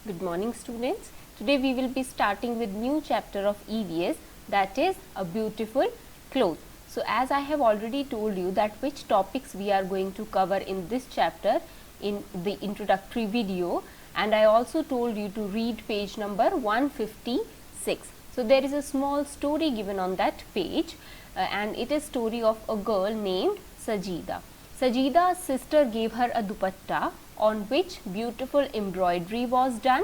Good morning students. Today we will be starting with new chapter of EVS, that is a beautiful cloth. So as I have already told you that which topics we are going to cover in this chapter in the introductory video, and I also told you to read page number 156. So there is a small story given on that page and it is story of a girl named Sajida. Sajida's sister gave her a dupatta on which beautiful embroidery was done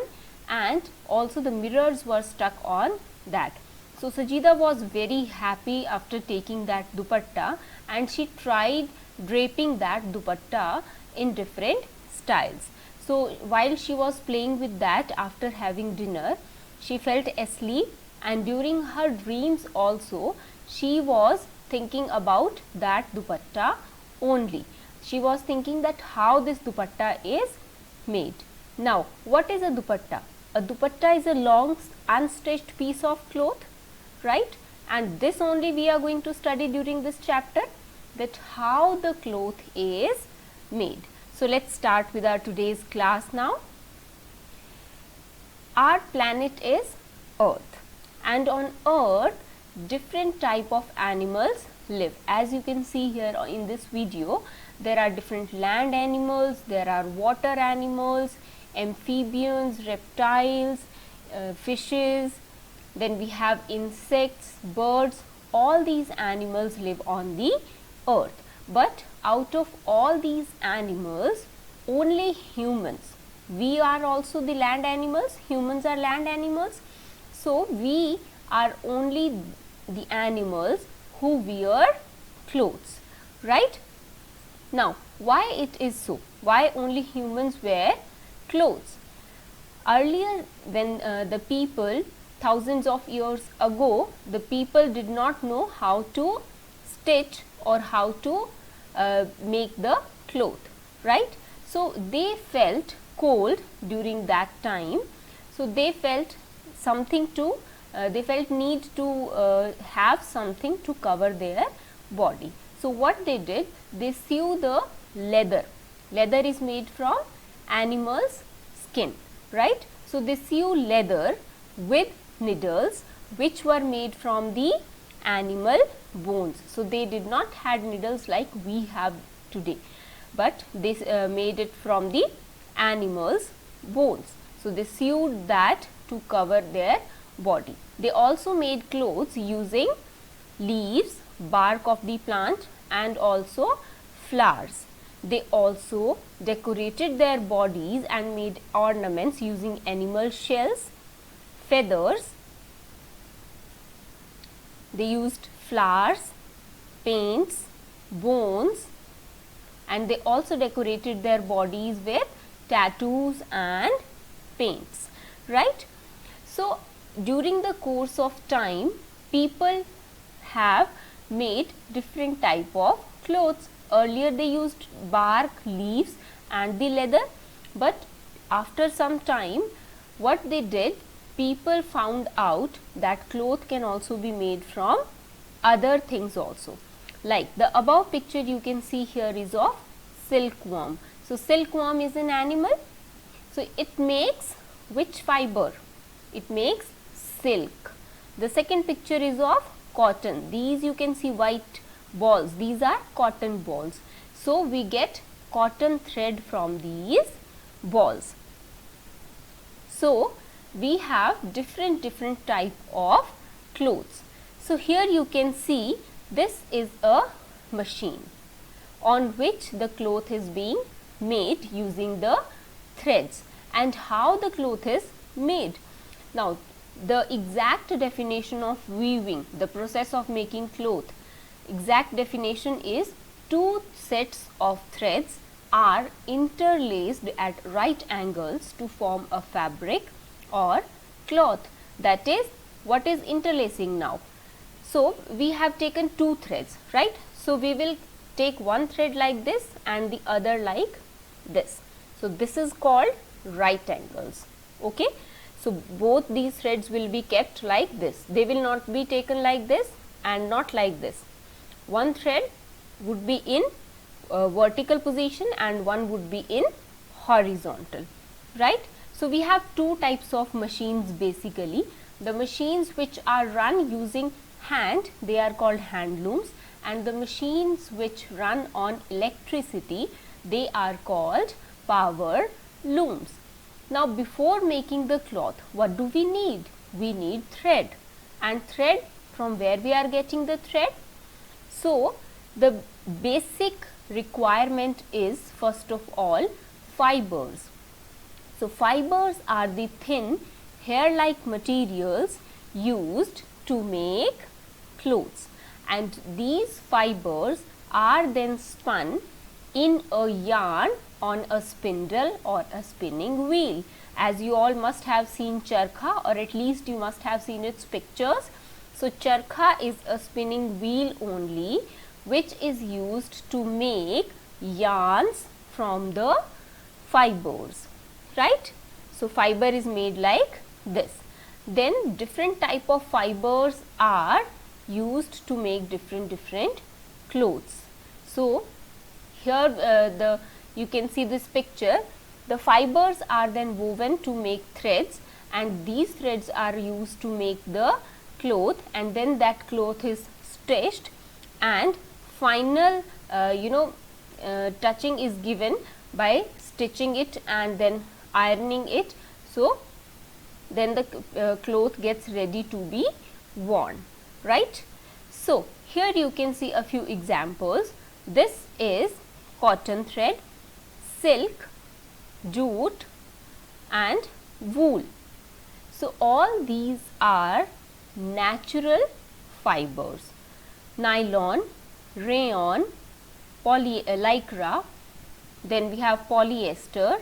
and also the mirrors were stuck on that. So Sajida was very happy after taking that dupatta and she tried draping that dupatta in different styles. So while she was playing with that after having dinner, she felt asleep, and during her dreams also she was thinking about that dupatta only. She was thinking that how this dupatta is made. Now, what is a dupatta? A dupatta is a long unstitched piece of cloth, right? And this only we are going to study during this chapter, that how the cloth is made. So let's start with our today's class now. Our planet is Earth, and on Earth different type of animals live. As you can see here in this video, there are different land animals, there are water animals, amphibians, reptiles, fishes, then we have insects, birds. All these animals live on the Earth, but out of all these animals only humans, we are also the land animals, humans are land animals, so we are only the animals who wear clothes, right? Now, why it is so? Why only humans wear clothes? Earlier, when the people, thousands of years ago, the people did not know how to stitch or how to make the cloth, right? So they felt cold during that time, so they felt something to they felt need to have something to cover their body. So what they did, they sew the leather. Leather is made from animals' skin, right? So they sew leather with needles which were made from the animal bones. So they did not had needles like we have today, but they made it from the animals' bones. So they sewed that to cover their body. They also made clothes using leaves, bark of the plant, and also flowers. They also decorated their bodies and made ornaments using animal shells, feathers. They used flowers, paints, bones, and they also decorated their bodies with tattoos and paints, right? So during the course of time, people have made different type of clothes. Earlier they used bark, leaves and the leather, but after some time what they did, people found out that cloth can also be made from other things also. Like the above picture you can see here is of silkworm. So silkworm is an animal. So it makes which fiber? It makes silk. The second picture is of cotton. These you can see white balls. These are cotton balls. So we get cotton thread from these balls. So we have different type of clothes. So here you can see this is a machine on which the cloth is being made using the threads. And how the cloth is made? Now the exact definition of weaving, the process of making cloth, exact definition is two sets of threads are interlaced at right angles to form a fabric or cloth. That is, what is interlacing now? So we have taken two threads, right? So we will take one thread like this and the other like this. So this is called right angles, okay? So both these threads will be kept like this. They will not be taken like this and not like this. One thread would be in vertical position and one would be in horizontal, right? So we have two types of machines basically. The machines which are run using hand, they are called hand looms, and the machines which run on electricity, they are called power looms. Now before making the cloth, what do we need? We need thread, and thread, from where we are getting the thread? So the basic requirement is, first of all, fibers. So fibers are the thin hair-like materials used to make clothes, and these fibers are then spun in a yarn on a spindle or a spinning wheel. As you all must have seen charkha, or at least you must have seen its pictures. So charkha is a spinning wheel only, which is used to make yarns from the fibers, right? So fiber is made like this. Then different type of fibers are used to make different clothes. So here you can see this picture. The fibers are then woven to make threads, and these threads are used to make the cloth, and then that cloth is stitched, and final touching is given by stitching it and then ironing it. So then the cloth gets ready to be worn, right? So here you can see a few examples. This is cotton thread, silk, jute and wool. So all these are natural fibers. Nylon, rayon, lycra, then we have polyester.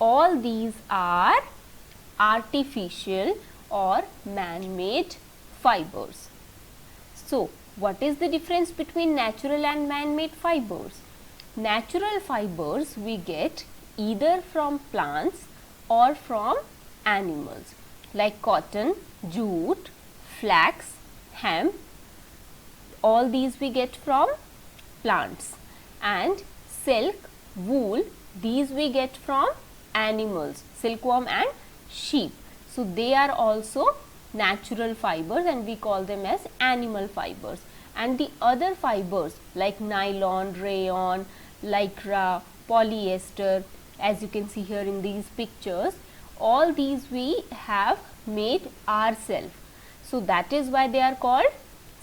All these are artificial or man-made fibers. So what is the difference between natural and man-made fibers? Natural fibers we get either from plants or from animals, like cotton, jute, flax, hemp. All these we get from plants, and silk, wool, these we get from animals, silkworm and sheep. So they are also natural fibers, and we call them as animal fibers. And the other fibers like nylon, rayon, lycra, polyester, as you can see here in these pictures, all these we have made ourselves. So that is why they are called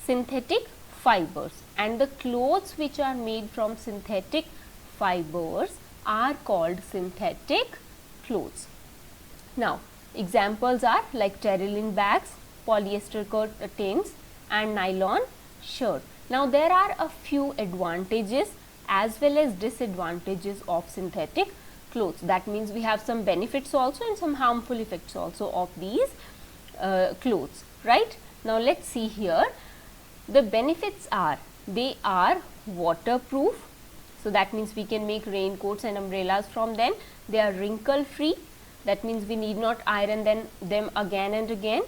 synthetic fibers, and the clothes which are made from synthetic fibers are called synthetic clothes. Now examples are like terylene bags, polyester curtains and nylon shirt. Now there are a few advantages as well as disadvantages of synthetic clothes. That means we have some benefits also and some harmful effects also of these clothes, right? Now let's see here. The benefits are, they are waterproof, so that means we can make raincoats and umbrellas from them. They are wrinkle free, that means we need not iron them again and again.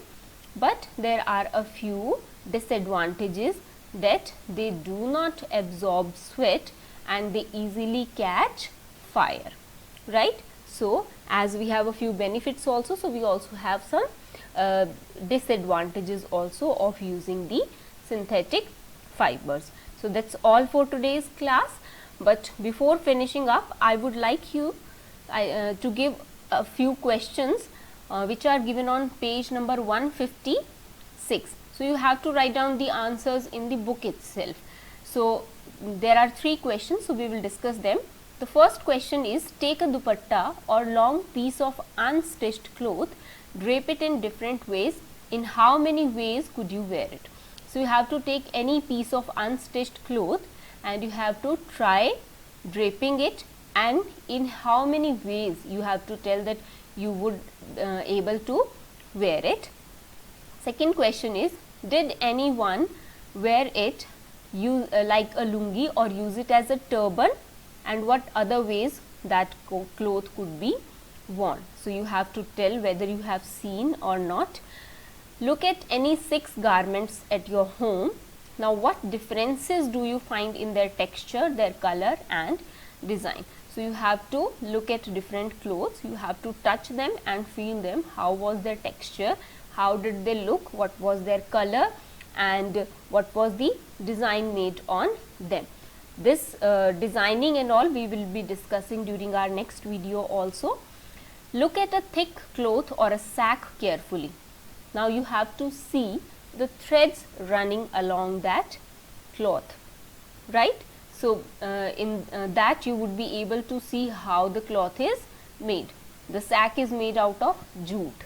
But there are a few disadvantages, that they do not absorb sweat and they easily catch fire, right? So as we have a few benefits also, so we also have some disadvantages also of using the synthetic fibers. So that's all for today's class. But before finishing up, I would like you to give a few questions which are given on page number 156. So you have to write down the answers in the book itself. So there are 3 questions, so we will discuss them. The first question is, take a dupatta or long piece of unstitched cloth, drape it in different ways. In how many ways could you wear it? So you have to take any piece of unstitched cloth and you have to try draping it, and in how many ways you have to tell that you would able to wear it. Second question is, did anyone wear it like a lungi or use it as a turban, and what other ways that cloth could be worn? So you have to tell whether you have seen or not. Look at any 6 garments at your home. Now what differences do you find in their texture, their color and design? So you have to look at different clothes, you have to touch them and feel them, how was their texture, how did they look, what was their color, and what was the design made on them. This designing and all we will be discussing during our next video also. Look at a thick cloth or a sack carefully. Now you have to see the threads running along that cloth, right? So in that you would be able to see how the cloth is made. The sack is made out of jute.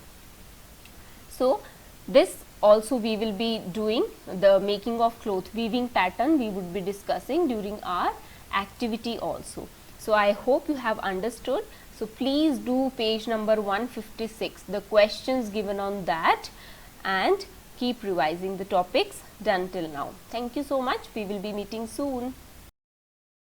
So this also we will be doing, the making of cloth weaving pattern we would be discussing during our activity also. So I hope you have understood. So please do page number 156, the questions given on that, and keep revising the topics done till now. Thank you so much. We will be meeting soon.